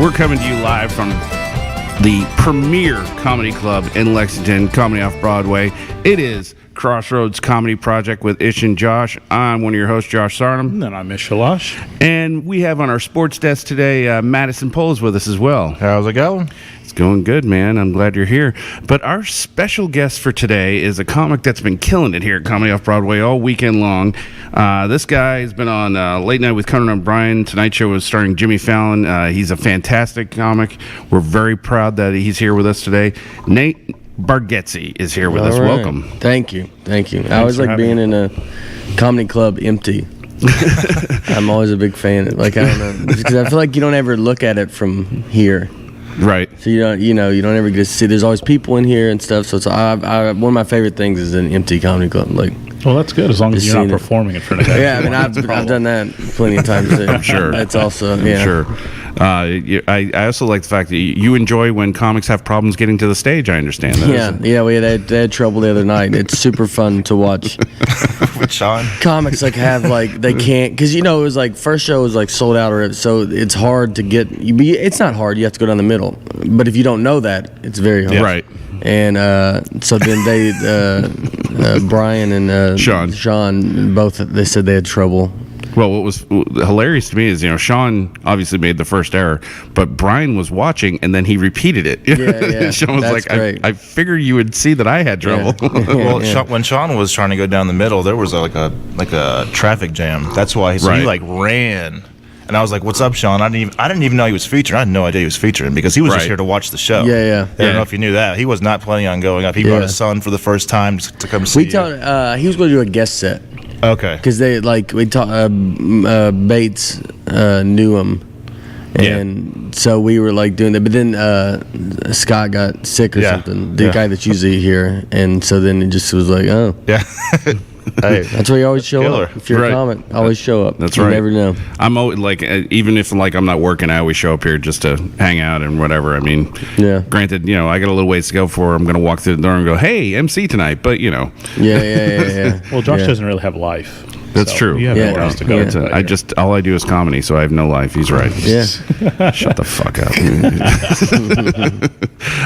We're coming to you live from the premier comedy club in Lexington, Comedy Off Broadway. It is Crossroads Comedy Project with Ish and Josh. I'm one of your hosts, Josh Sardam. And I'm Ish Shalash. And we have on our sports desk today, Madison Pohl is with us as well. How's it going? It's going good, man. I'm glad you're here. But our special guest for today is a comic that's been killing it here at Comedy Off Broadway all weekend long. This guy has been on Late Night with Conan O'Brien. Tonight Show is starring Jimmy Fallon. He's a fantastic comic. We're very proud that he's here with us today. Nate Bargatze is here with us. Right. Welcome. Thank you. I always like being in a comedy club empty. I'm always a big fan. Like, I don't know, because I feel like you don't ever look at it from here. Right. So you don't ever get to see. There's always people in here and stuff. So it's one of my favorite things is an empty comedy club. Like, well, that's good as long as you're not performing it for the yeah, I mean, I've done that plenty of times too. I'm sure. That's also yeah. I'm sure. I also like the fact that you enjoy when comics have problems getting to the stage. I understand that. Yeah. They had trouble the other night. It's super fun to watch. With Sean? Comics they can't, because it was like first show was like sold out, or so it's hard to get. It's not hard. You have to go down the middle, but if you don't know that, it's very hard. Yeah. Right. And so then they, Brian and Sean both, they said they had trouble. Well, what was hilarious to me is, Sean obviously made the first error, but Brian was watching and then he repeated it. Yeah. Sean was That's like, great. I figured you would see that I had trouble. Yeah. Well, when Sean was trying to go down the middle, there was like a traffic jam. That's why he ran. And I was like, "What's up, Sean?" I didn't even know he was featuring. I had no idea he was featuring because he was just here to watch the show. Yeah. I don't know if you knew that. He was not planning on going up. He brought his son for the first time to come see. He was going to do a guest set. Okay. Because Bates knew him. And so we were like doing that, but then Scott got sick or something. The guy that's usually here, and so then it just was like, oh, yeah. Hey, that's why you always show up. If you're a comic, always show up. That's you right. Never know. I'm always, like, even if like I'm not working, I always show up here just to hang out and whatever. I mean, granted, I got a little ways to go before I'm going to walk through the door and go, "Hey, MC tonight," but Yeah. Well, Josh doesn't really have life. That's true. You have nowhere else to go. All I do is comedy, so I have no life. He's right. Yeah. Shut the fuck up.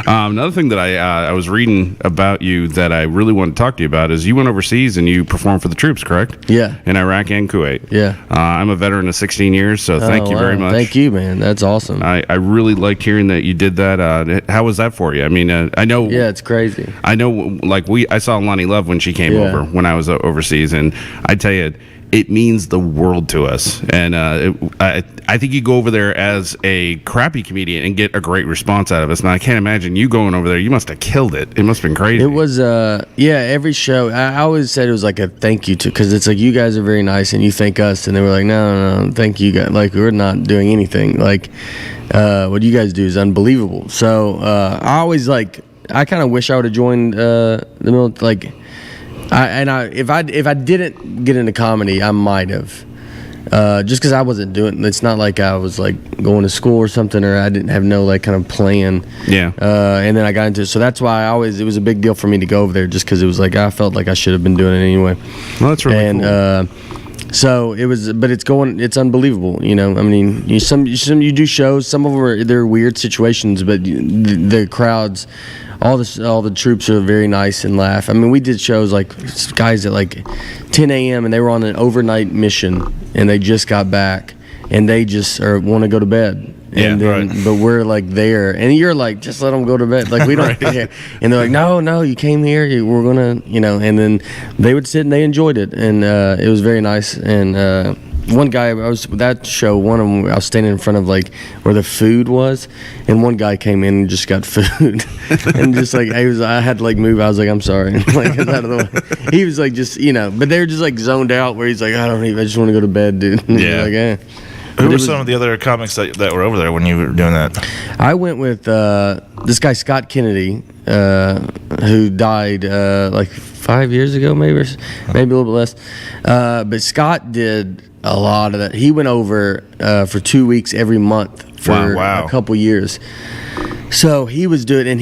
Another thing that I was reading about you that I really want to talk to you about is you went overseas and you performed for the troops, correct? Yeah. In Iraq and Kuwait. Yeah. I'm a veteran of 16 years, so thank you very much. Thank you, man. That's awesome. I really liked hearing that you did that. How was that for you? I mean, I know. Yeah, it's crazy. I know, like, I saw Lonnie Love when she came over when I was overseas, and I tell you, it means the world to us. And I think you go over there as a crappy comedian and get a great response out of us. And I can't imagine you going over there. You must have killed it. It must have been crazy. It was, every show. I always said it was like a thank you to, because it's like, you guys are very nice and you thank us. And they were like, no, thank you guys. Like, we're not doing anything. Like, what you guys do is unbelievable. So I always I kind of wish I would have joined the military. Like, if I didn't get into comedy, I might have, just because I wasn't doing. It's not like I was like going to school or something, or I didn't have no like kind of plan. Yeah. And then I got into it, so that's why it was a big deal for me to go over there, just because it was like I felt like I should have been doing it anyway. Well, that's really cool. So it was, but it's unbelievable. I mean, you do shows. Some of them they're weird situations, but the crowds. All the troops are very nice and laugh. I mean, we did shows like guys at like 10 a.m. and they were on an overnight mission and they just got back and they just want to go to bed. And but we're like there and you're like, just let them go to bed. Like we don't. And they're like, no, you came here. We're gonna, and then they would sit and they enjoyed it and it was very nice and. One guy, I was standing in front of like where the food was, and one guy came in and just got food, and just like I had to like move. I was like, I'm sorry, like out of the way. He was like just but they were just like zoned out where he's like, I just want to go to bed, dude. Yeah. Like, Who were some of the other comics that were over there when you were doing that? I went with this guy Scott Kennedy, who died like 5 years ago, maybe a little bit less. But Scott did a lot of that. He went over for 2 weeks every month for a couple years. So he was doing, and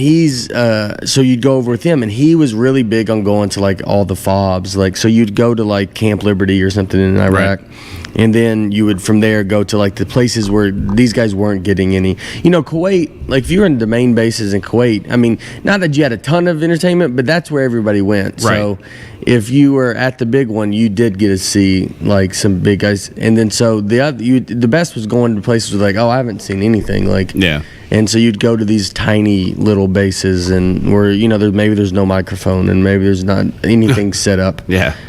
so you'd go over with him, and he was really big on going to like all the FOBs. Like, so you'd go to like Camp Liberty or something in Iraq, and then you would from there go to like the places where these guys weren't getting any. Kuwait, like if you were in the main bases in Kuwait, I mean, not that you had a ton of entertainment, but that's where everybody went. Right. So if you were at the big one, you did get to see like some big guys, and then so the best was going to places where like, oh, I haven't seen anything, like And so you'd go to these tiny little bases, and where there's no microphone, and maybe there's not anything set up.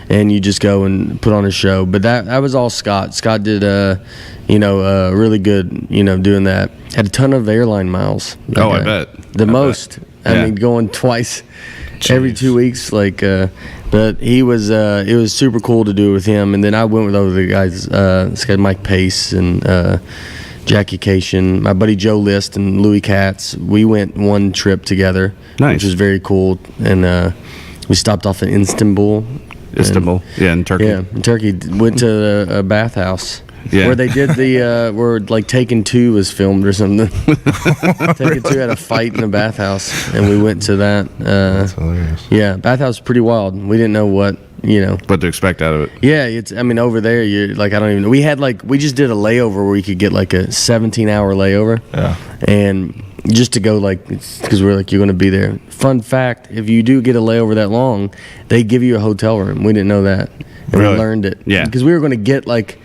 And you just go and put on a show. But that was all Scott. Scott did really good, doing that. Had a ton of airline miles. I bet. The most. I mean, going twice every 2 weeks, like. But he was. It was super cool to do it with him. And then I went with other guys. This guy Mike Pace and. Jackie Cation, my buddy Joe List, and Louis Katz. We went one trip together, which was very cool. And we stopped off in Istanbul. In Turkey. Yeah, in Turkey. Went to a bathhouse. Where they did where like Taken 2 was filmed or something. Taken 2 had a fight in a bathhouse, and we went to that. That's hilarious. Yeah, bathhouse was pretty wild. We didn't know what to expect out of it. Yeah, over there you're like, I don't even know. We just did a layover where you could get like a 17-hour layover. Yeah. And just to go like, because we're like, you're going to be there. Fun fact, if you do get a layover that long, they give you a hotel room. We didn't know that. And we learned it. Yeah. Because we were going to get like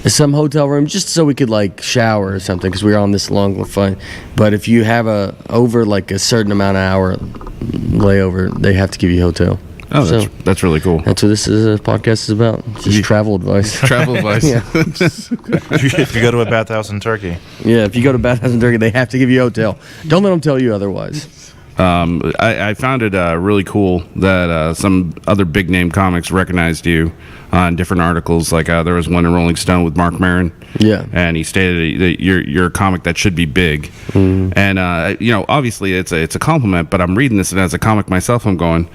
some hotel room just so we could like shower or something, because we were on this long flight. But if you have over like a certain amount of hour layover, they have to give you a hotel. Oh, that's really cool. That's what this podcast is about. Just travel advice. Travel advice. If you go to a bathhouse in Turkey. Yeah, if you go to a bathhouse in Turkey, they have to give you a hotel. Don't let them tell you otherwise. I found it really cool that some other big name comics recognized you on different articles. Like there was one in Rolling Stone with Marc Maron. Yeah, and he stated that you're a comic that should be big. And obviously it's a compliment. But I'm reading this, and as a comic myself, I'm going,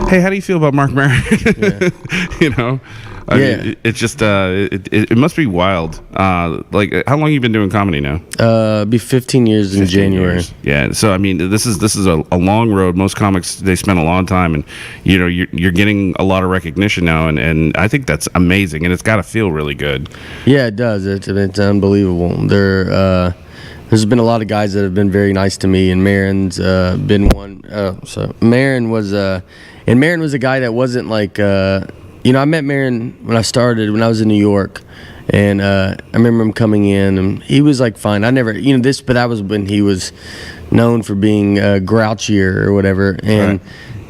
hey, how do you feel about Marc Maron? I mean, it's just it must be wild. Like, how long have you been doing comedy now? Be 15 years in January. Yeah, so I mean, this is a long road. Most comics, they spend a long time, and you're getting a lot of recognition now, and I think that's amazing, and it's got to feel really good. Yeah, it does. It's unbelievable. There's been a lot of guys that have been very nice to me, and Maron's been one. So Maron was a guy that wasn't like. I met Maron when I was in New York, and I remember him coming in, and he was like fine. I never, but that was when he was known for being grouchier or whatever, and.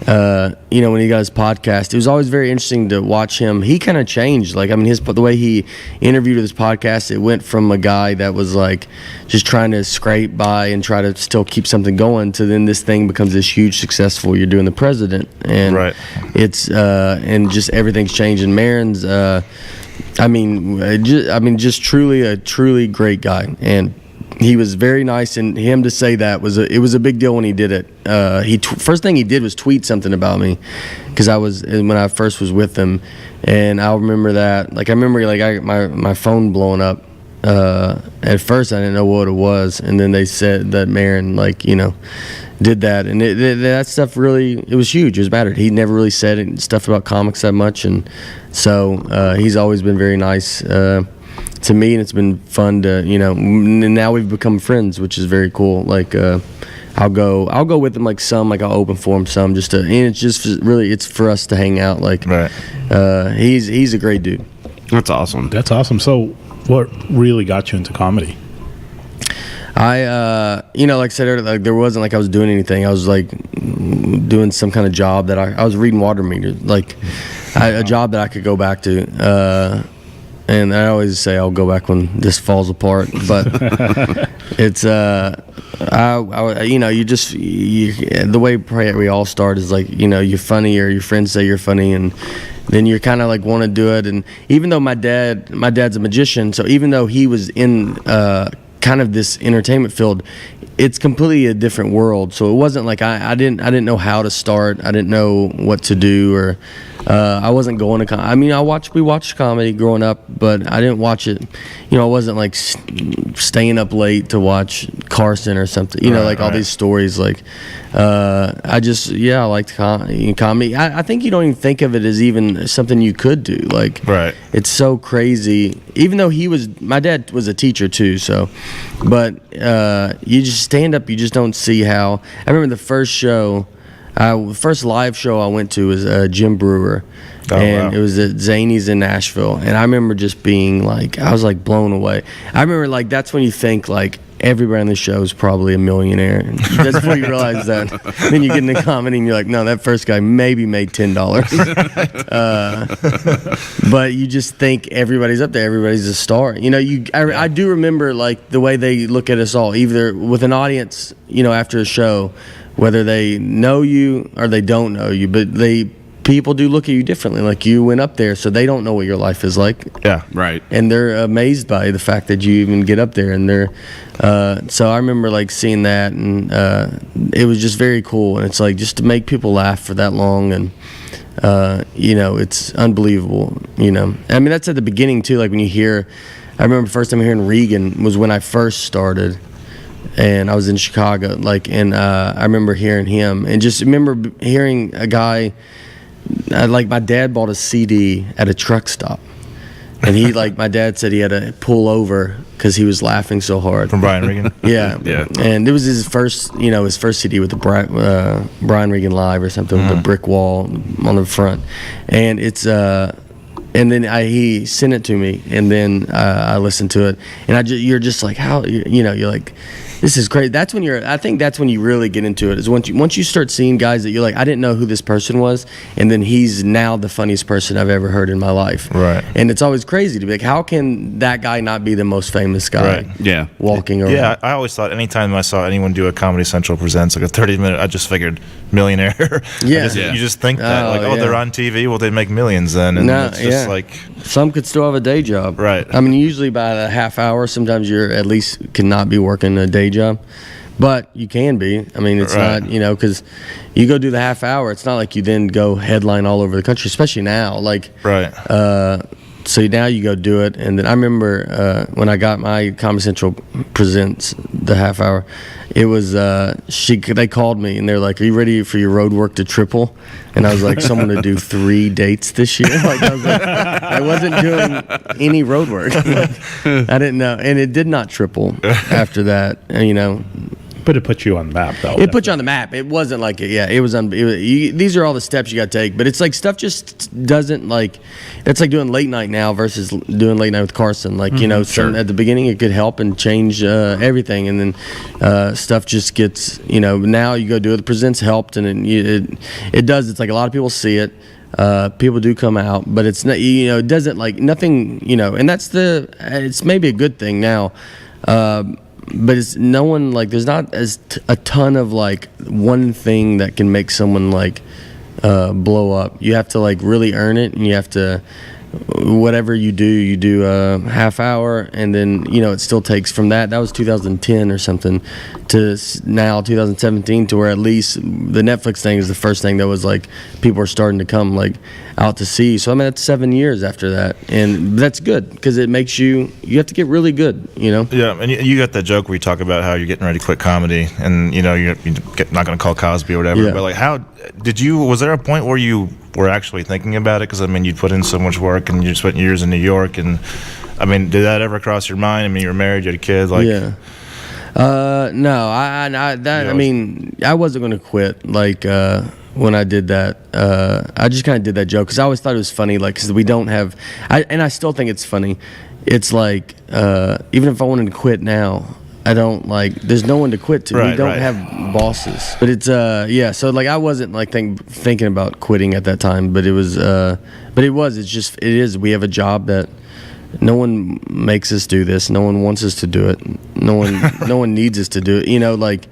When he got his podcast, it was always very interesting to watch him. He kind of changed. Like, I mean, the way he interviewed with his podcast, it went from a guy that was like just trying to scrape by and try to still keep something going to then this thing becomes this huge successful. You're doing the president, and it's and just everything's changing. Maron's, just truly a truly great guy, and. He was very nice, and him to say that was a big deal when he did it. First thing he did was tweet something about me, because when I first was with him, and I remember that. Like, I remember I got my phone blowing up. At first, I didn't know what it was, and then they said that Maron did that, and that stuff really, it was huge. It was mattered. He never really said stuff about comics that much, and so he's always been very nice. To me, and it's been fun to and now we've become friends, which is very cool. Like I'll go with him, like I'll open for him some, and it's just really, it's for us to hang out. Like he's a great dude. That's awesome. So what really got you into comedy? I like I said earlier, like, there wasn't like I was doing anything. I was like doing some kind of job that I was reading water meters, like a job that I could go back to. And I always say I'll go back when this falls apart, but it's the way we all start is like, you're funny, or your friends say you're funny, and then you're kind of like want to do it. And even though my dad's a magician, so even though he was in kind of this entertainment field, it's completely a different world. So it wasn't like I didn't know how to start. I didn't know what to do, or I wasn't going to. I mean, we watched comedy growing up, but I didn't watch it. You know, I wasn't like staying up late to watch Carson or something. You know, like all these stories. Like, I liked comedy. I think you don't even think of it as even something you could do. Like, it's so crazy. Even though my dad was a teacher too. So, but you just stand up. You just don't see how. I remember the first show. The first live show I went to was Jim Brewer, it was at Zany's in Nashville, and I remember just being like, I was like blown away. I remember like that's when you think like everybody on the show is probably a millionaire. And that's before you realize that. Then you get into comedy and you're like, no, that first guy maybe made $10. But you just think everybody's up there, everybody's a star. You know, I do remember like the way they look at us all, either with an audience, you know, after a show. Whether they know you or they don't know you, but people do look at you differently. Like you went up there, so they don't know what your life is like. Yeah, right. And they're amazed by the fact that you even get up there. And so I remember like seeing that, and it was just very cool. And it's like just to make people laugh for that long, and you know, it's unbelievable. You know, I mean that's at the beginning too. Like when you hear, I remember the first time hearing Regan was when I first started. And I was in Chicago, like, and I remember hearing him, and just remember hearing a guy, like my dad bought a CD at a truck stop, and he, like, my dad said he had to pull over because he was laughing so hard. From Brian Regan? Yeah. And it was his first CD with the Brian Regan Live or something, with the brick wall on the front, and it's and then he sent it to me, and then I listened to it, and you're just like, how, you know, you're like, this is crazy. I think that's when you really get into it, is once you start seeing guys that you're like, I didn't know who this person was, and then he's now the funniest person I've ever heard in my life. Right. And it's always crazy to be like, how can that guy not be the most famous guy? Right. Yeah. Walking around. Yeah, I always thought anytime I saw anyone do a Comedy Central Presents, like a 30-minute, I just figured millionaire. Yeah. You just think that, they're on TV, well, they make millions then. And it's just like... Some could still have a day job. Right. I mean, usually by a half hour, sometimes you're at least cannot be working a day job. But you can be. I mean, it's not, you know, because you go do the half hour. It's not like you then go headline all over the country, especially now. Like, so now you go do it. And then I remember when I got my Comedy Central Presents, the half hour, it was, they called me and they're like, are you ready for your road work to triple? And I was like, someone to do 3 dates this year? Like, I was like, I wasn't doing any road work. I didn't know. And it did not triple after that, you know. But it put you on the map, though. It put you on the map. It wasn't like it. Yeah, it was. These are all the steps you got to take. But it's like stuff just doesn't like. It's like doing late night now versus doing late night with Carson. Like you know, at the beginning it could help and change everything, and then stuff just gets. You know, now you go do it. The presents helped, and it does. It's like a lot of people see it. People do come out, but it's not. You know, it doesn't like nothing. You know, and it's maybe a good thing now. But it's no one like there's not a ton of like one thing that can make someone like blow up. You have to like really earn it, and you have to whatever you do a half hour, and then you know it still takes from that was 2010 or something to now 2017, to where at least the Netflix thing is the first thing that was like people are starting to come like out to see. So I mean that's 7 years after that, and that's good because it makes you have to get really good, you know. Yeah, and you got that joke where you talk about how you're getting ready to quit comedy, and you know you're not going to call Cosby or whatever. But like, how was there a point where you were actually thinking about it? Because I mean, you'd put in so much work, and you spent years in New York, and I mean, did that ever cross your mind? I mean, you were married, you had a kid, like. Yeah. No, I mean, I wasn't going to quit. Like when I did that, I just kind of did that joke because I always thought it was funny. Like, because we don't have, and I still think it's funny. It's like even if I wanted to quit now, I don't like. There's no one to quit to. We don't have bosses. But it's So like I wasn't like thinking about quitting at that time. But it was. It's just. It is. We have a job that. No one makes us do this. No one wants us to do it. No one needs us to do it. You know, like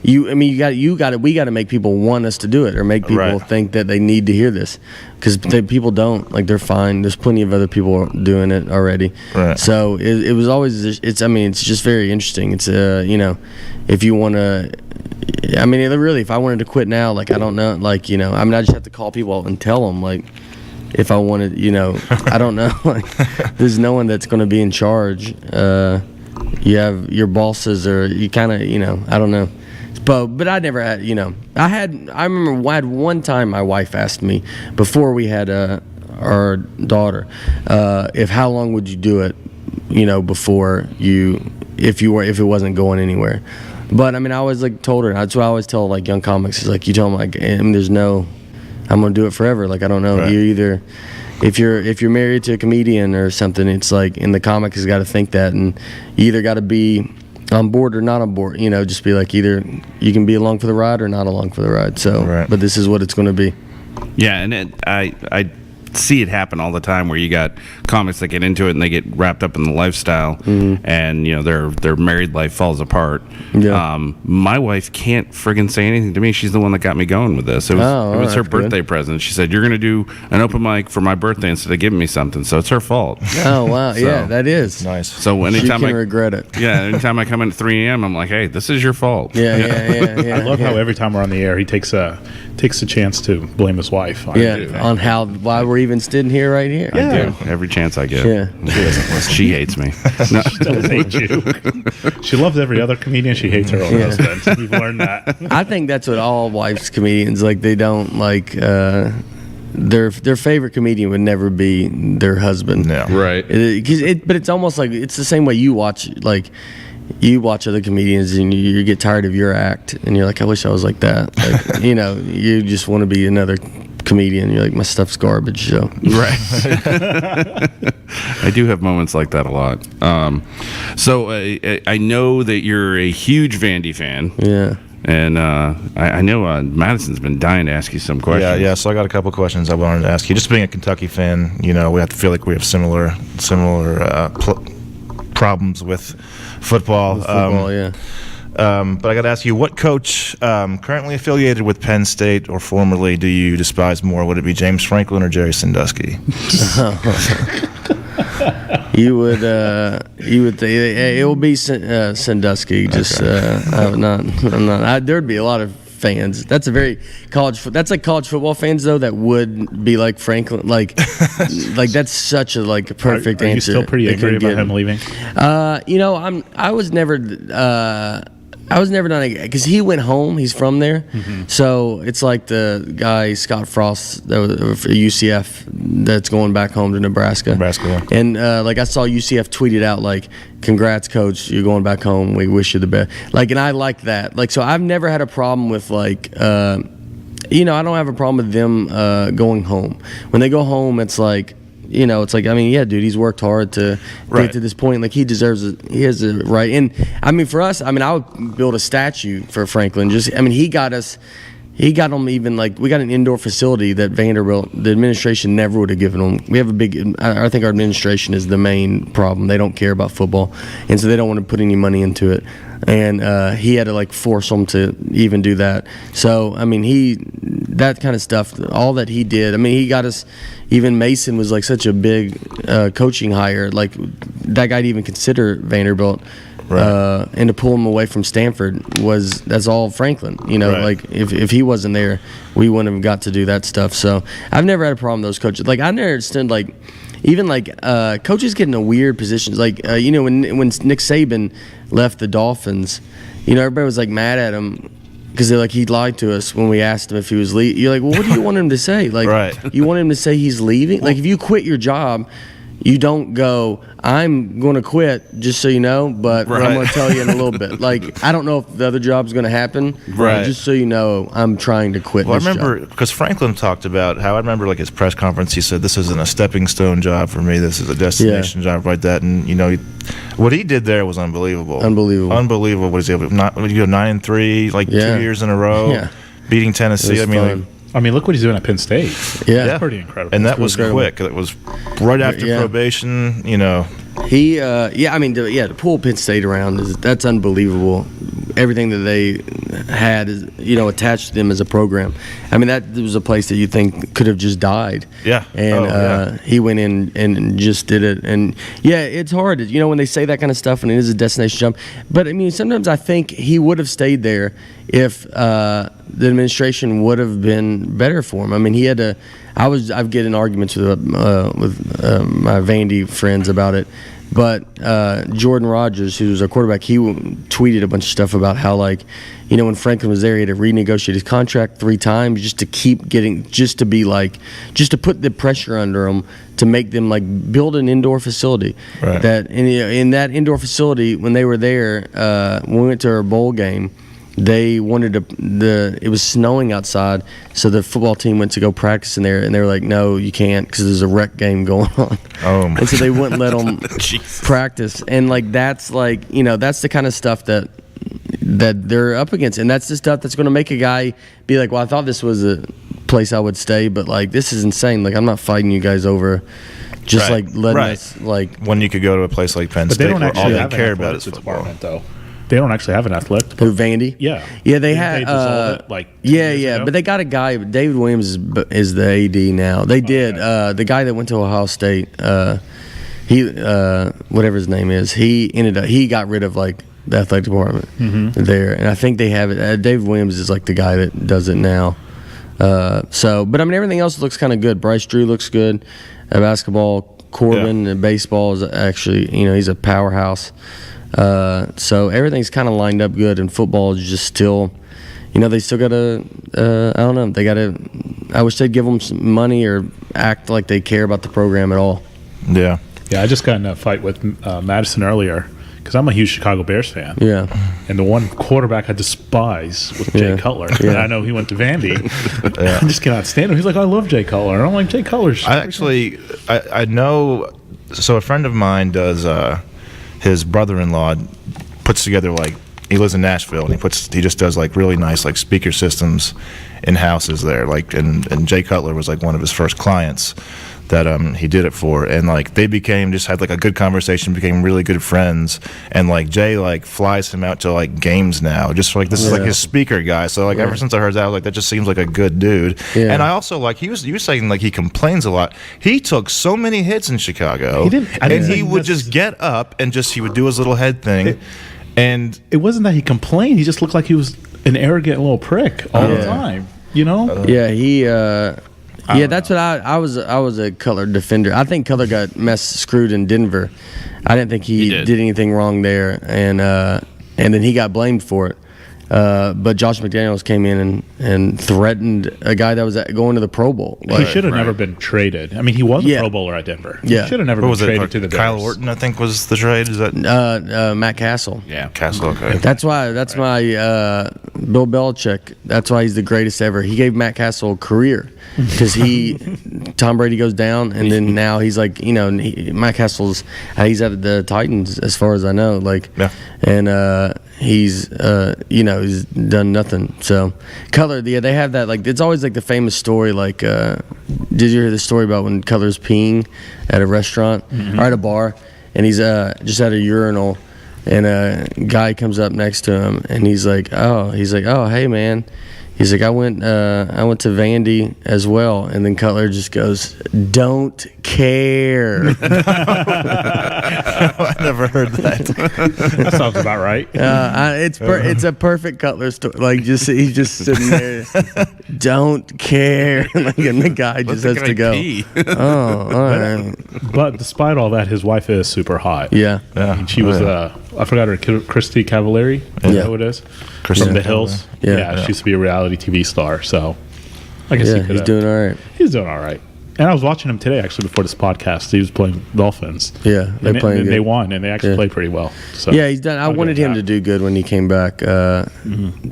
we got to make people want us to do it, or make people think that they need to hear this, because people don't. Like, they're fine. There's plenty of other people doing it already. Right. So it was always. It's just very interesting. It's you know, if you want to. I mean, really, if I wanted to quit now, like I don't know, like you know, I mean, I just have to call people and tell them like. if I wanted, I don't know. Like, there's no one that's going to be in charge. You have your bosses, or you kind of, I don't know. But I never had, I remember I had one time my wife asked me before we had our daughter, if how long would you do it, before if it wasn't going anywhere. But I mean, I always told her. That's what I always tell young comics is you tell them there's no, I'm gonna do it forever. I don't know. Right. You either, if you're married to a comedian or something, it's in the comic has got to think that, and you either got to be on board or not on board. Just be either you can be along for the ride or not along for the ride. So, right. But this is what it's going to be. Yeah, and I see it happen all the time where you got comics that get into it and they get wrapped up in the lifestyle, and their married life falls apart. Yeah. My wife can't friggin' say anything to me. She's the one that got me going with this. It was her birthday present. She said, "You're gonna do an open mic for my birthday instead of giving me something." So it's her fault. Oh wow, yeah, that is Nice. So anytime she can regret it. Yeah, anytime I come in at 3 a.m., I'm like, "Hey, this is your fault." Yeah. I love how every time we're on the air, he takes a chance to blame his wife. On why we're even sitting here right here. I do every chance I get. Yeah. She hates me. No. She doesn't hate you. She loves every other comedian. She hates her own husband. We've learned that. I think that's what all wives comedians they don't their favorite comedian would never be their husband. Yeah. Right. But it's almost it's the same way you watch you watch other comedians and you get tired of your act and you're I wish I was like that. You just want to be another comedian. You're my stuff's garbage. So Right. I do have moments like that a lot. So I know that you're a huge Vandy fan. yeah. And I know Madison's been dying to ask you some questions. Yeah. So I got a couple questions I wanted to ask you. Just being a Kentucky fan, we have to feel like we have similar problems with football. Yeah. But I got to ask you, what coach currently affiliated with Penn State or formerly do you despise more? Would it be James Franklin or Jerry Sandusky? You would think it will be Sandusky. Just I'm not. There'd be a lot of fans. That's a very college. That's college football fans though. That would be like Franklin. That's such a perfect Are answer. you still pretty angry about him leaving? I was never done because he went home. He's from there, so it's the guy Scott Frost that was for UCF that's going back home to Nebraska. Yeah. And I saw UCF tweeted out "Congrats, coach! You're going back home. We wish you the best." And I like that. So I've never had a problem with I don't have a problem with them going home. When they go home, it's yeah, dude, he's worked hard to get to this point. He deserves it. He has a right. And for us, I would build a statue for Franklin. He got us. He got them even we got an indoor facility that Vanderbilt, the administration never would have given them. We have a big. I think our administration is the main problem. They don't care about football, and so they don't want to put any money into it. And he had to force them to even do that. So that kind of stuff, all that he did. He got us. Even Mason was such a big coaching hire. That guy to even consider Vanderbilt. Right. And to pull him away from Stanford that's all Franklin. Right. If he wasn't there, we wouldn't have got to do that stuff. So I've never had a problem with those coaches. I never understood even coaches get in weird positions. When Nick Saban left the Dolphins, everybody was mad at him because they're he lied to us when we asked him if he was leaving. You're well, what do you want him to say? Right. You want him to say he's leaving? If you quit your job, you don't go, I'm going to quit, just so you know, but I'm going to tell you in a little bit. I don't know if the other job's going to happen. Right. Just so you know, I'm trying to quit Well, this I remember, because Franklin talked about how, I remember his press conference, he said, this isn't a stepping stone job for me, this is a destination job like that. And, what he did there was unbelievable. Unbelievable. What is he, 9-3, 2 years in a row, beating Tennessee. Look what he's doing at Penn State. Yeah. That's pretty incredible. And that was quick. It was right after probation, He, to pull Penn State around, that's unbelievable. Everything that they had, attached to them as a program. That was a place that you think could have just died. Yeah. And he went in and just did it. And, it's hard, when they say that kind of stuff and it is a destination jump. But, sometimes I think he would have stayed there if the administration would have been better for him. He had to, I've getting arguments with my Vandy friends about it. But Jordan Rodgers, who was our quarterback, he tweeted a bunch of stuff about how, like, when Franklin was there, he had to renegotiate his contract 3 times just to keep getting, just to put the pressure under them to make them, like, build an indoor facility. Right. That in that indoor facility, when they were there, when we went to our bowl game, they wanted it was snowing outside, so the football team went to go practice in there, and they were like, no, you can't, because there's a rec game going on. And so they wouldn't let them practice. And like that's the kind of stuff that they're up against, and that's the stuff that's going to make a guy be like, well, I thought this was a place I would stay, but like this is insane. Like, I'm not fighting you guys over just like letting us, like, when you could go to a place like Penn State where all they care about is football. Though. They don't actually have an athletic Who, Vandy? Yeah. Yeah, they had. Like 2 years ago? But they got a guy. David Williams is the AD now. They did. Okay. The guy that went to Ohio State, he whatever his name is, he got rid of like the athletic department there, and I think they have it. David Williams is like the guy that does it now. But I mean, everything else looks kind of good. Bryce Drew looks good at basketball. Corbin and baseball is actually, he's a powerhouse. So everything's kind of lined up good, and football is just still, they still got to, I don't know, they got to, I wish they'd give them some money or act like they care about the program at all. Yeah. Yeah, I just got in a fight with Madison earlier because I'm a huge Chicago Bears fan. Yeah. And the one quarterback I despise was Jay Cutler. Yeah. And I know he went to Vandy. I just cannot stand him. He's like, I love Jay Cutler. And I'm like, Jay Cutler's. I know. So a friend of mine does. His brother-in-law puts together, like, he lives in Nashville, and he just does like really nice like speaker systems in houses there. Like, and Jay Cutler was like one of his first clients that he did it for, and like they had like a good conversation, became really good friends, and like Jay like flies him out to like games now, just for, like, this is like his speaker guy. So like ever since I heard that, I was like, that just seems like a good dude. Yeah. And I also like you were saying like he complains a lot. He took so many hits in Chicago, and he would just get up and he would do his little head thing, and it wasn't that he complained. He just looked like he was an arrogant little prick all the time. That's what I was a Cutler defender. I think Cutler got screwed in Denver. I didn't think he did anything wrong there, and then he got blamed for it. But Josh McDaniels came in and threatened a guy that was going to the Pro Bowl. He should have never been traded. I mean, he was a Pro Bowler at Denver. Yeah. He should have never been traded to the Bears. Kyle Orton, I think, was the trade. Is that Matt Castle? Yeah, Castle. Okay. That's my Bill Belichick. That's why he's the greatest ever. He gave Matt Castle a career because Tom Brady goes down, and then now he's like, Matt Castle's he's at the Titans as far as I know. And he's he's done nothing. So Cutler, they have that, like, it's always like the famous story, like did you hear the story about when Cutler's peeing at a restaurant or at a bar, and he's just at a urinal, and a guy comes up next to him, and he's like, oh, hey man, he's like, I went to Vandy as well, and then Cutler just goes, don't care. I never heard that. That sounds about right. It's a perfect Cutler story. Like, he's just sitting there, don't care, like, and the guy just has to go. Oh, all right. But despite all that, his wife is super hot. Yeah. I mean, she was I forgot her, Christy Cavallari. Is that what it is? From the Hills. Yeah. She used to be a reality TV star. So I guess he's doing all right. He's doing all right. And I was watching him today, actually, before this podcast. He was playing Dolphins. Yeah, they're playing good. They won, and they actually played pretty well. So yeah, he's done. I wanted him to do good when he came back to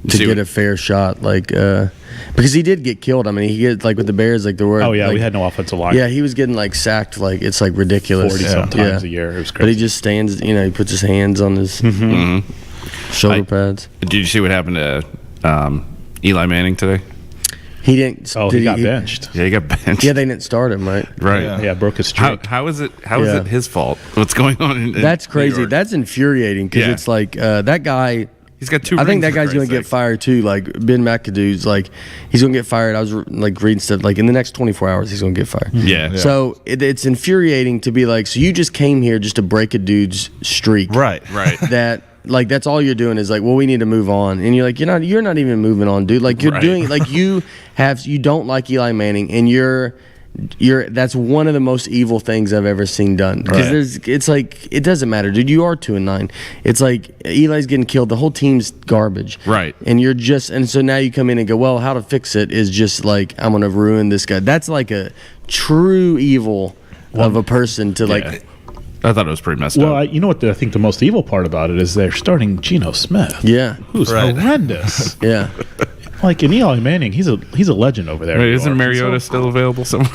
get a fair shot, like because he did get killed. I mean, he get like with the Bears, like the word. Oh yeah, like, we had no offensive line. Yeah, he was getting like sacked, like it's like ridiculous. 40 sometimes a year. It was crazy. But he just stands. He puts his hands on his shoulder pads. Did you see what happened to Eli Manning today? He didn't. Oh, he got benched. Yeah, he got benched. Yeah, they didn't start him, right? Right. Yeah, broke his streak. How is it his fault? What's going on in That's New crazy. York? That's infuriating because it's like that guy. He's got 2 I think rings, that guy's going to get fired too. Like Ben McAdoo's, like he's going to get fired. I was like reading stuff like in the next 24 hours he's going to get fired. Yeah. So it's infuriating to be like, so you just came here just to break a dude's streak. Right. That. Like that's all you're doing is like, well, we need to move on, and you're like, you're not even moving on, dude. Like you're doing, like you don't like Eli Manning, and you're that's one of the most evil things I've ever seen done. Because it's like, it doesn't matter, dude. You are 2-9. It's like Eli's getting killed. The whole team's garbage. Right. And so now you come in and go, well, how to fix it is just like, I'm going to ruin this guy. That's like a true evil of a person to like. I thought it was pretty messed up. Well, you know what I think the most evil part about it is they're starting Geno Smith. Yeah. Who's horrendous. Yeah. Like, in Eli Manning, he's a legend over there. Wait, isn't Mariota still available somewhere?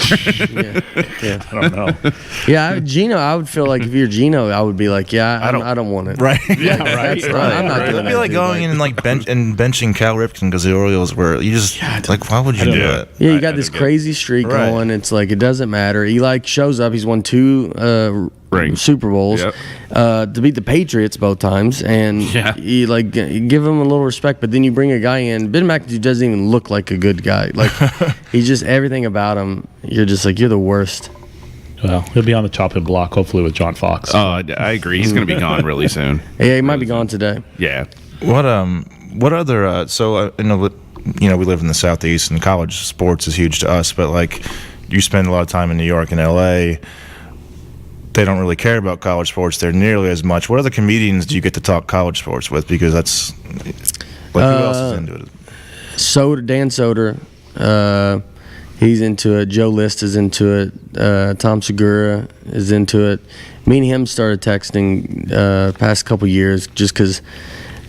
Yeah. I don't know. Yeah, Geno, I would feel like if you're Geno, I would be like, I don't want it. Right. Yeah, right. I'm not doing It'd be that, like dude. going in and like benching Cal Ripken because the Orioles were. You just like, why would you do it? Yeah, you got this crazy streak going. It's like it doesn't matter. He like shows up. He's won 2 Super Bowls to beat the Patriots both times, and you like give him a little respect. But then you bring a guy in, Ben McAdoo doesn't even look like a good guy. Like he's just everything about him. You're just like, you're the worst. Well, he'll be on the chopping block hopefully with John Fox. Oh, I agree. He's going to be gone really soon. Yeah, he might be gone today. Yeah. What other? So I know we live in the Southeast, and college sports is huge to us. But like, you spend a lot of time in New York and L.A. They don't really care about college sports there nearly as much. What other comedians do you get to talk college sports with? Because that's like, who else is into it? Dan Soder, he's into it. Joe List is into it. Tom Segura is into it. Me and him started texting past couple years just because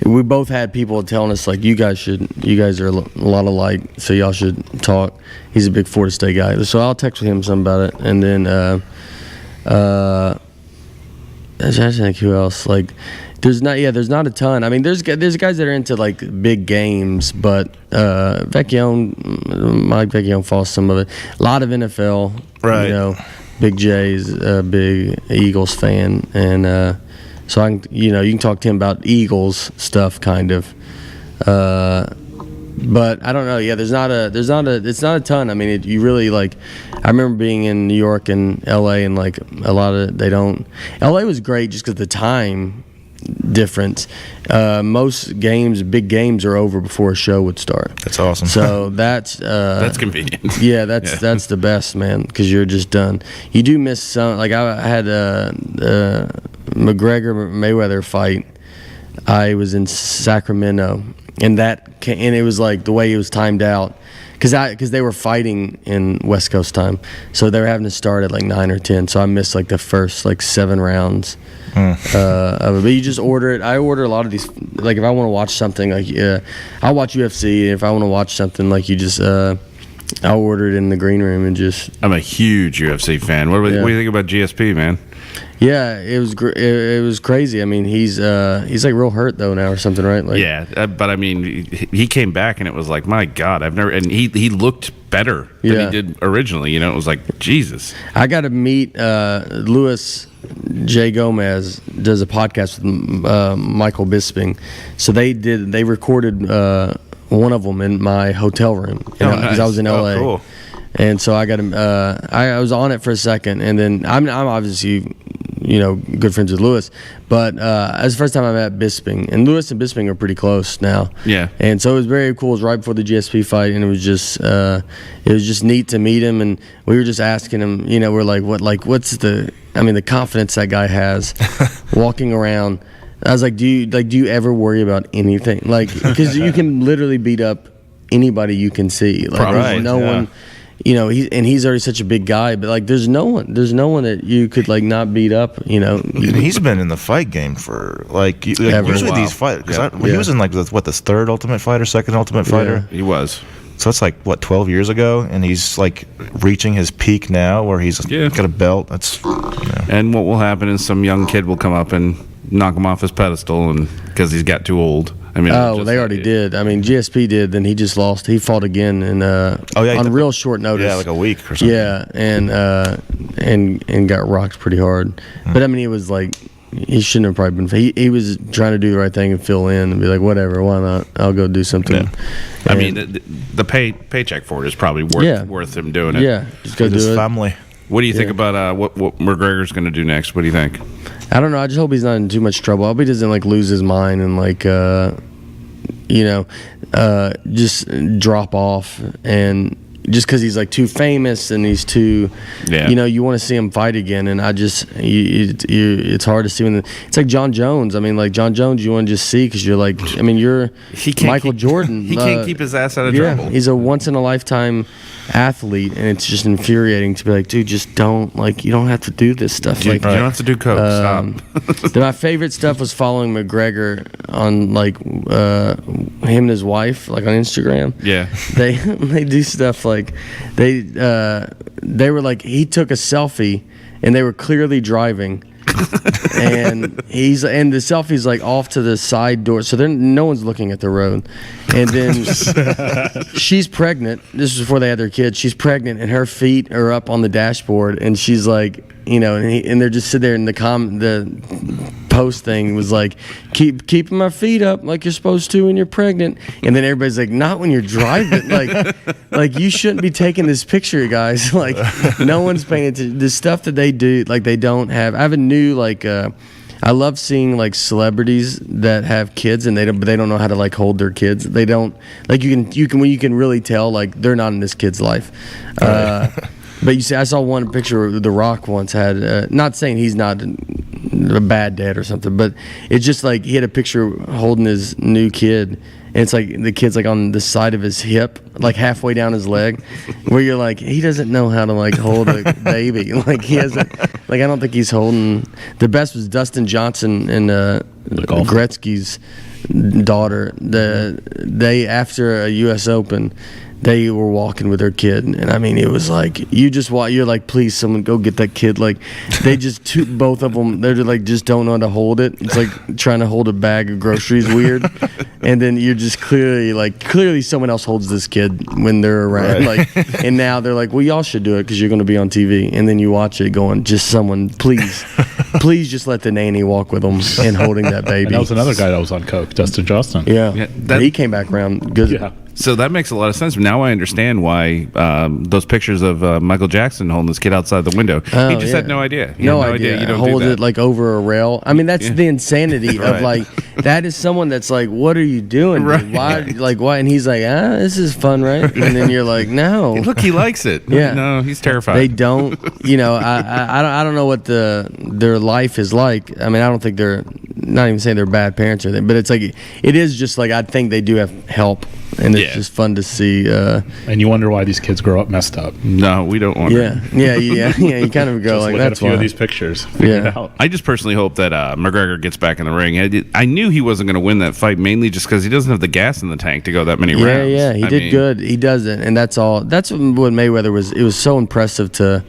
we both had people telling us like, you guys are a lot alike, so y'all should talk. He's a big Florida State guy, so I'll text with him some about it, and then. I think who else? Like, there's not a ton. I mean, there's guys that are into like big games, but Mike Vecchione follows some of it. A lot of NFL, right? You know, Big J's a big Eagles fan, and so you can talk to him about Eagles stuff, kind of. But I don't know. Yeah, it's not a ton. I mean, you really like. I remember being in New York and L.A. and like a lot of L.A. was great just because the time difference. Most big games, are over before a show would start. That's awesome. So that's convenient. Yeah, that's the best, man, because you're just done. You do miss some. Like I had McGregor Mayweather fight. I was in Sacramento, and it was like the way it was timed out, because they were fighting in West Coast time, so they were having to start at like 9 or 10. So I missed like the first like 7 rounds of it. But you just order it. I order a lot of these. Like if I want to watch something, like I'll watch UFC. If I want to watch something, like you just I'll order it in the green room and just. I'm a huge UFC fan. What do you think about GSP, man? Yeah, it was crazy. I mean, he's like real hurt though now or something, right? Like, yeah, but I mean, he came back and it was like, my God, and he looked better than he did originally. You know, it was like, Jesus. I got to meet Louis J. Gomez does a podcast with Michael Bisping, so they recorded one of them in my hotel room because I was in LA. Cool. And so I got him. I was on it for a second, and then I'm obviously, good friends with Lewis, but it was the first time I met Bisping, and Lewis and Bisping are pretty close now. Yeah. And so it was very cool. It was right before the GSP fight, and it was just neat to meet him, and we were just asking him. We're like, what's the confidence that guy has, walking around. I was like, do you ever worry about anything? Like, because you can literally beat up anybody you can see. Like, there's no one. He's already such a big guy, but like, there's no one that you could like not beat up. And he's been in the fight game for usually these fights. He was in this third Ultimate Fighter, second Ultimate Fighter. He was. So it's 12 years ago, and he's like reaching his peak now, where he's got a belt. That's. And what will happen is some young kid will come up and knock him off his pedestal, and because he's got too old. I mean, they already did. I mean, GSP did. Then he just lost. He fought again, and on real short notice. Yeah, like a week or something. Yeah, and got rocked pretty hard. But I mean, he was like, he shouldn't have probably been. He was trying to do the right thing and fill in and be like, whatever, why not? I'll go do something. Yeah. I mean, the paycheck for it is probably worth him doing it. Yeah, just go do his it. Family. What do you think about what McGregor's going to do next? What do you think? I don't know. I just hope he's not in too much trouble. I hope he doesn't like lose his mind and like just drop off. And just because he's like too famous and he's too, you want to see him fight again. And I just, it's hard to see when it's like John Jones. I mean, like John Jones, you want to just see because you're like, I mean, you're Michael Jordan. He can't keep his ass out of trouble. He's a once in a lifetime athlete, and it's just infuriating to be like, dude, just don't, like, you don't have to do this stuff. Like, you don't have to do coke. Stop. My favorite stuff was following McGregor on like him and his wife, like on Instagram. Yeah, they do stuff like they were like, he took a selfie and they were clearly driving. and the selfie's like off to the side door, so then no one's looking at the road. And then she's pregnant. This was before they had their kids. She's pregnant, and her feet are up on the dashboard, and she's like, and they're just sitting there. And the post thing was like, keeping my feet up like you're supposed to when you're pregnant. And then everybody's like, not when you're driving. like you shouldn't be taking this picture, guys. Like, no one's paying attention. The stuff that they do, like, they don't have. I have a new I love seeing like celebrities that have kids and they don't know how to like hold their kids. They don't, like, you can really tell like they're not in this kid's life. But you see, I saw one picture where The Rock once had, not saying he's not a bad dad or something, but it's just like he had a picture holding his new kid, and it's like the kid's like on the side of his hip, like halfway down his leg, where you're like, he doesn't know how to like hold a baby. Like, he hasn't, like, I don't think he's holding. The best was Dustin Johnson and Gretzky's daughter. They after a U.S. Open, they were walking with their kid, and I mean, it was like, you're like, please, someone go get that kid. Like, they just both of them, they're like, just don't know how to hold it. It's like trying to hold a bag of groceries weird. And then you're just clearly someone else holds this kid when they're around. Right. Like, and now they're like, well, y'all should do it because you're going to be on TV. And then you watch it going, just someone, please just let the nanny walk with them and holding that baby. And that was another guy that was on coke, Dustin Johnson. Yeah, he came back around good. Yeah. So that makes a lot of sense. Now I understand why those pictures of Michael Jackson holding this kid outside the window. He just had no idea. No idea. You don't hold do that. it like over a rail. I mean, that's the insanity of like, that is someone that's like, what are you doing? Dude? Right. Why? Like, why? And he's like, this is fun, right? And then you're like, no. Look, he likes it. Yeah. No, he's terrified. They don't. I don't know what their life is like. I mean, I don't think they're, not even saying they're bad parents or anything, but it's like, it is just like, I think they do have help, and it's just fun to see. And you wonder why these kids grow up messed up. No, we don't want Yeah. You kind of go Just like, look that's at a few why. of these pictures. Figure it out. I just personally hope that McGregor gets back in the ring. I knew he wasn't going to win that fight, mainly just because he doesn't have the gas in the tank to go that many rounds. Yeah, he did good. He doesn't, and that's all. That's what Mayweather was. It was so impressive to,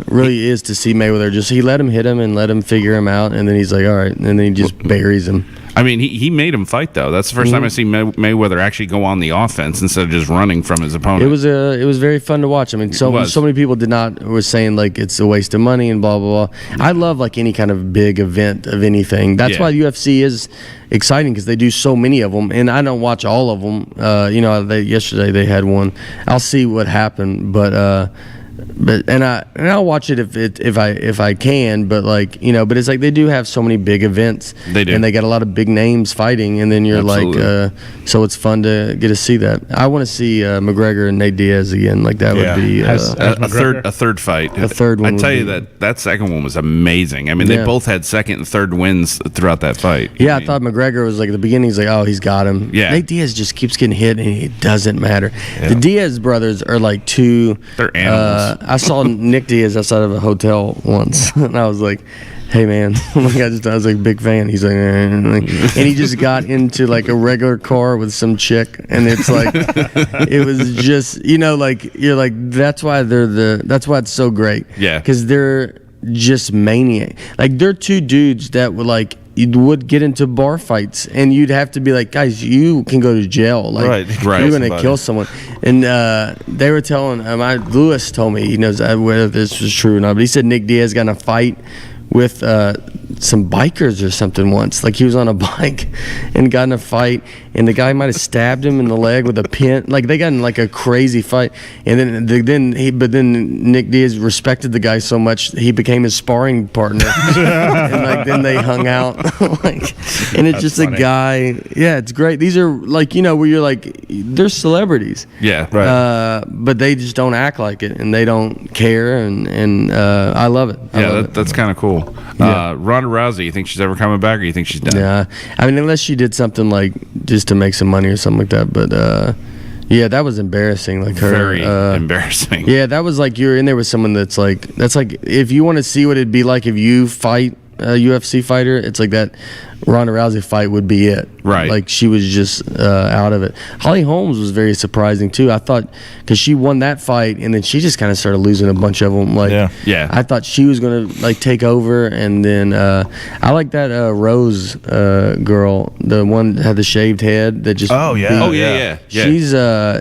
really is to see Mayweather. Just, he let him hit him and let him figure him out, and then he's like, all right, and then he just buries him. I mean, he made him fight, though. That's the first time I see Mayweather actually go on the offense instead of just running from his opponent. It was very fun to watch. I mean, so many people were saying like it's a waste of money and blah blah blah. I love like any kind of big event of anything. That's why UFC is exciting, because they do so many of them, and I don't watch all of them. Yesterday they had one. I'll see what happened, but I'll watch it if I can, but like, but it's like they do have so many big events. They do, and they got a lot of big names fighting, and then you're like, so it's fun to get to see that. I want to see McGregor and Nate Diaz again. Like, that would be a third fight. A third one. I tell you that second one was amazing. I mean, they both had second and third wins throughout that fight. Yeah, I thought McGregor was like, at the beginning, he's like, oh, he's got him. Yeah, Nate Diaz just keeps getting hit, and it doesn't matter. The Diaz brothers are like they're animals. I saw Nick Diaz outside of a hotel once, and I was like, hey man, I was like, big fan. He's like, and he just got into like a regular car with some chick, and it's like, it was just, like, you're like, that's why it's so great. Yeah, because they're just maniac. Like, they're two dudes that were like, you would get into bar fights, and you'd have to be like, guys, you can go to jail. Like, you're going to kill someone. And they were telling, Lewis told me, he knows whether this was true or not, but he said Nick Diaz got in a fight with some bikers or something once. Like, he was on a bike and got in a fight, and the guy might have stabbed him in the leg with a pin. Like they got in like a crazy fight, and then Nick Diaz respected the guy so much he became his sparring partner, and like then they hung out. Like, and it's just funny. A guy. Yeah, it's great. These are like where you're like they're celebrities. Yeah, right. But they just don't act like it, and they don't care, and I love it. That's kind of cool. Ronda Rousey, you think she's ever coming back, or you think she's done? Yeah, I mean, unless she did something like just to make some money or something like that. But yeah, that was embarrassing. Like her, very embarrassing. Yeah, that was like you're in there with someone that's like if you want to see what it'd be like if you fight a UFC fighter, it's like that Ronda Rousey fight would be it. Right. Like she was just out of it. Holly Holmes was very surprising too. I thought because she won that fight and then she just kind of started losing a bunch of them. Like yeah. I thought she was gonna like take over, and then I like that Rose girl, the one that had the shaved head that just yeah.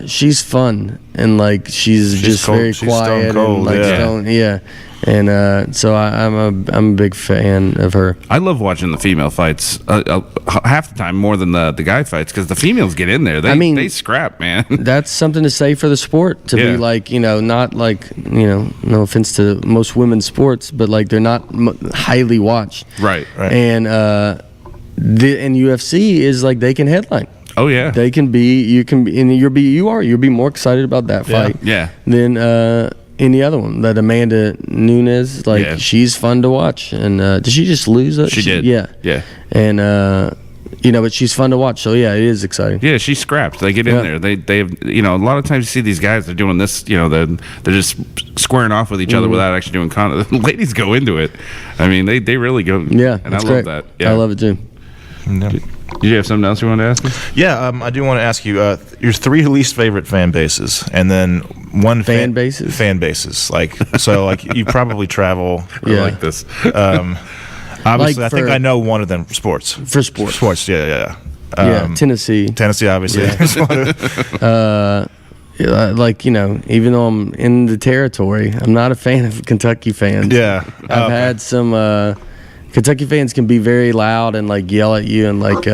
She's fun and like she's just cold. Very quiet cold, and like and so I'm a big fan of her. I love watching the female fights half the time more than the guy fights because the females get in there. They scrap, man. That's something to say for the sport to be like not like no offense to most women's sports, but like they're not highly watched. Right. And and UFC is like they can headline. Oh yeah, they can be. You can be, and you'll be more excited about that fight. Yeah. Than any other one. That Amanda Nunes, she's fun to watch. And did she just lose it? She did. Yeah. And but she's fun to watch. So yeah, it is exciting. Yeah, she's scrapped. They get in there. They have a lot of times you see these guys, they're doing this. They're just squaring off with each other without actually doing contact. The ladies go into it. I mean, they really go. Yeah, and I love that. Yeah. I love it too. Yeah. Did you have something else you wanted to ask me? Yeah, I do want to ask you your 3 least favorite fan bases, and then one fan bases. Fan bases, like you probably travel. I like this. Obviously, I think I know one of them. Sports. For sports. Sports. Yeah. Tennessee. Obviously. Yeah. Even though I'm in the territory, I'm not a fan of Kentucky fans. Yeah. I've had some. Kentucky fans can be very loud and like yell at you and like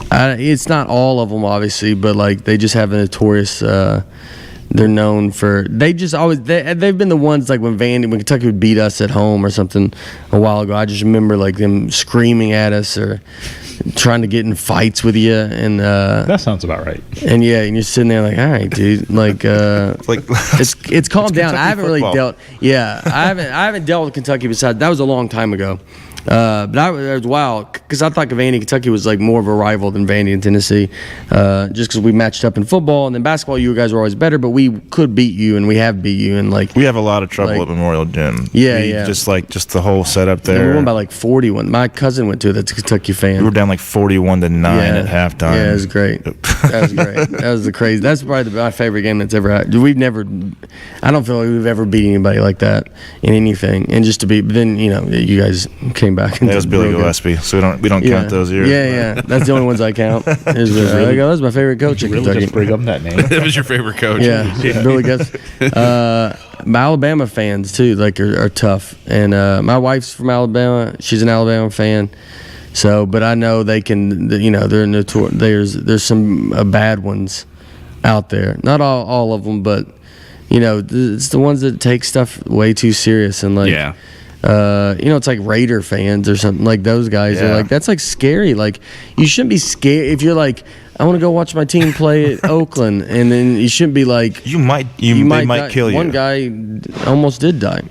it's not all of them obviously, but like they just have a notorious they're known for they've been the ones like when Kentucky would beat us at home or something a while ago. I just remember like them screaming at us or trying to get in fights with you, and that sounds about right. And you're sitting there like, all right, dude, like it's calmed down. I haven't really dealt. Yeah, I haven't dealt with Kentucky besides that was a long time ago. But it was wild because I thought Cavallari, Kentucky was like more of a rival than Vandy and Tennessee, just because we matched up in football and then basketball. You guys were always better, but we could beat you and we have beat you and like we have a lot of trouble at Memorial Gym. Yeah. Just the whole setup there. We won by like 41. My cousin went to it. That's a Kentucky fan. We were down like 41-9 at halftime. Yeah, it was great. That was great. That was the crazy. That's probably my favorite game that's ever happened. I don't feel like we've ever beat anybody like that in anything. And just to be, but then you guys came back. That was Billy Gillespie, so we don't count those years. Yeah. That's the only ones I count. That was my favorite coach in Kentucky. Just bring up that name. That was your favorite coach. Yeah. Billy Gillespie. My Alabama fans too, like are tough. And my wife's from Alabama. She's an Alabama fan. So, but I know they can. They're notorious. There's some bad ones out there. Not all of them, but it's the ones that take stuff way too serious and like. Yeah. It's like Raider fans or something like those guys are like that's like scary. Like you shouldn't be scared if you're like I want to go watch my team play at Oakland, and then you shouldn't be like they might kill you. One guy almost did die.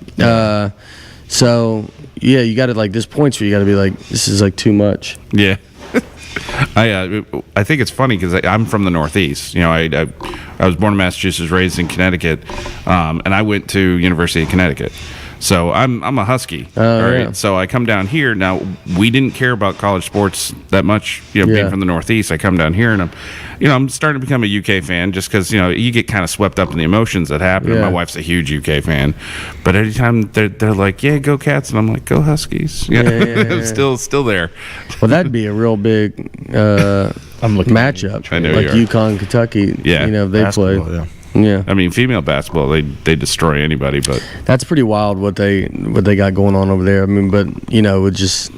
So you got to like there's points where you got to be like this is like too much. Yeah. I think it's funny because I'm from the Northeast. I was born in Massachusetts, raised in Connecticut, and I went to University of Connecticut. So I'm a Husky. Yeah. So I come down here. Now we didn't care about college sports that much. Being from the Northeast, I come down here and I'm starting to become a UK fan just because you get kind of swept up in the emotions that happen. Yeah. My wife's a huge UK fan, but anytime they're like, yeah, go Cats, and I'm like, go Huskies. I'm still there. Well, that'd be a real big matchup. I know like UConn, Kentucky. Yeah, they play. Yeah. Yeah, I mean female basketball, they destroy anybody, but that's pretty wild what they got going on over there. I mean, but it just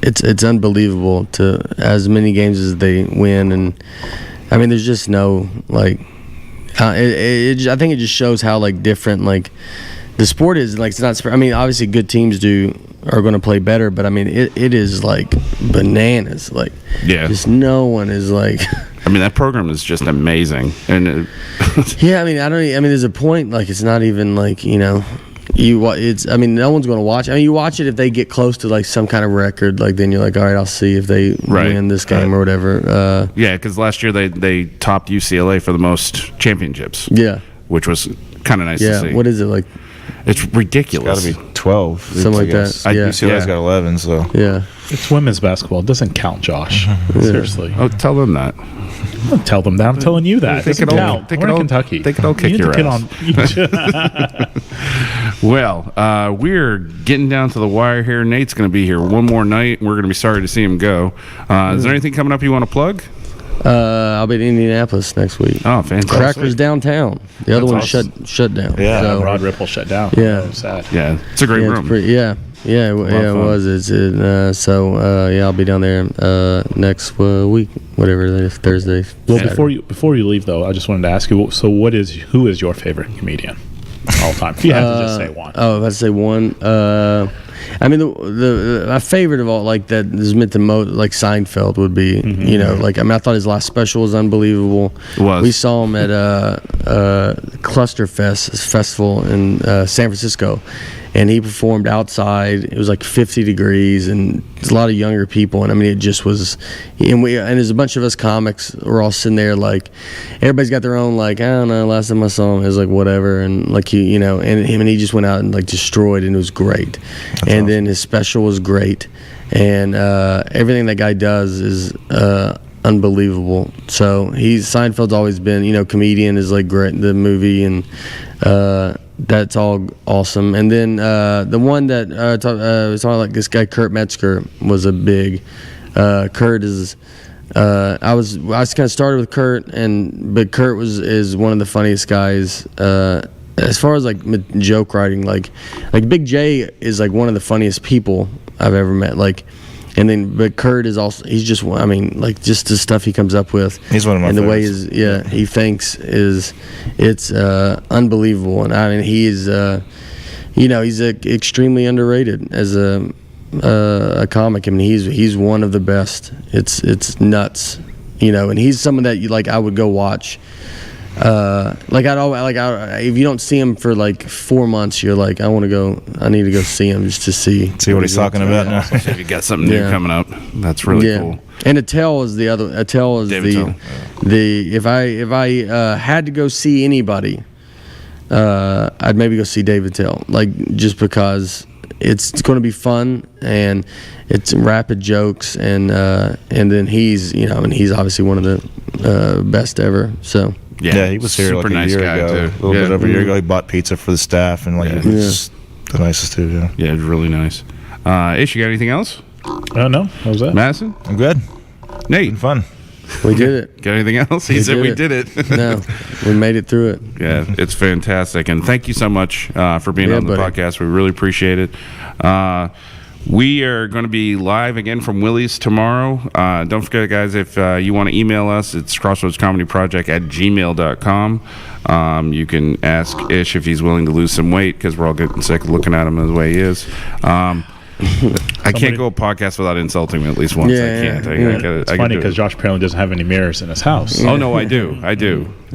it's unbelievable to as many games as they win, and I mean, there's just no like. I think it just shows how like different like the sport is. Like it's not. I mean, obviously, good teams are going to play better, but I mean, it is like bananas. Like, just no one is like. I mean, that program is just amazing, and yeah. I mean, there's a point. Like, it's not even like I mean, no one's going to watch. I mean, you watch it if they get close to like some kind of record. Like, then you're like, all right, I'll see if they win this game or whatever. Yeah, because last year they topped UCLA for the most championships. Yeah, which was kind of nice to see. What is it like? It's ridiculous. It's got to be 12, something like that. UCLA's got 11, so yeah. It's women's basketball. It doesn't count, Josh. Seriously. Oh, tell them that. Don't tell them that. I'm telling you that. They could all, We're in Kentucky. They could all kick your ass. Well, we're getting down to the wire here. Nate's going to be here one more night. We're going to be sorry to see him go. Is there anything coming up you want to plug? I'll be in Indianapolis next week. Oh, fantastic. Crackers downtown. The other one awesome. shut down. Yeah, so, Rod Ripple shut down. Yeah. Sad. Yeah, it's a great room. It was. I'll be down there next week, whatever it is, Thursday. Well, before you leave though, I just wanted to ask you. So, who is your favorite comedian all time? If you had to just say one. Oh, if I say one, I mean my favorite of all, like that is meant to like Seinfeld would be. Like I thought his last special was unbelievable. It was. We saw him at Cluster Festival in San Francisco. And he performed outside. It was like 50 degrees, and there's a lot of younger people. And I mean, it just was. And there's a bunch of us comics. We're all sitting there like, everybody's got their own like, I don't know. Last time I saw him, it was like whatever. And like he just went out and like destroyed, and it was great. That's awesome. Then his special was great, and everything that guy does is unbelievable. So Seinfeld's always been, Comedian is like great, the movie, and that's all awesome. And then the one that was talking like this guy Kurt Metzger was a big. Kurt is. I was kind of started with Kurt, but Kurt is one of the funniest guys. As far as like joke writing, like Big J is like one of the funniest people I've ever met. Like. But Kurt is also, he's just, I mean, like just the stuff he comes up with. He's one of my favorites. And the way he thinks it's unbelievable. And I mean, he's extremely underrated as a comic. I mean, he's one of the best. It's nuts, and he's someone that I would go watch. If you don't see him for like 4 months, you're like, I need to go see him just to see what he's talking about now. If you got something new coming up, that's really cool. And Attell is the other. Attell is David the if I had to go see anybody, I'd maybe go see David Attell, like just because it's going to be fun and it's rapid jokes, and then he's he's obviously one of the best ever. So. Yeah, he was here like a year ago. A little bit over a year ago. He bought pizza for the staff, and he's the nicest dude. Yeah, it's really nice. Ish, you got anything else? No. What was that? Madison? I'm good. Nate? Been fun. We did it. Got anything else? He said we did it. No, we made it through it. Yeah, it's fantastic. And thank you so much for being on the podcast. We really appreciate it. We are going to be live again from Willie's tomorrow. Don't forget, guys, if you want to email us, it's crossroadscomedyproject@gmail.com. You can ask Ish if he's willing to lose some weight, because we're all getting sick of looking at him the way he is. I can't go a podcast without insulting him at least once. I can't. It's funny because Josh apparently doesn't have any mirrors in his house. Oh, no, I do.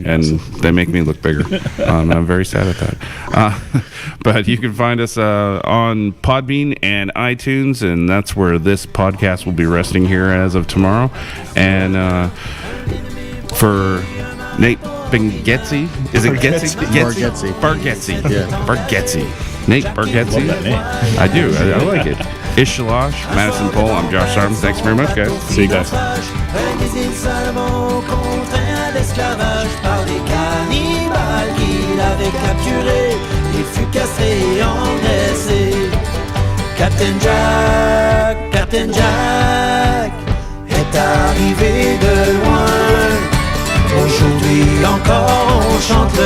And they make me look bigger. I'm very sad at that. But you can find us on Podbean and iTunes, and that's where this podcast will be resting here as of tomorrow. And for Nate Bargatze, is it Getze? Bargatze. Yeah. Bargatze. Nate Bargatze. Love that name. I do. I like it. Ish Shalash, Madison Pohl. I'm Josh Sardam. Thanks very much, guys. See you guys. Captain Jack est arrivé de loin. Aujourd'hui encore on chante le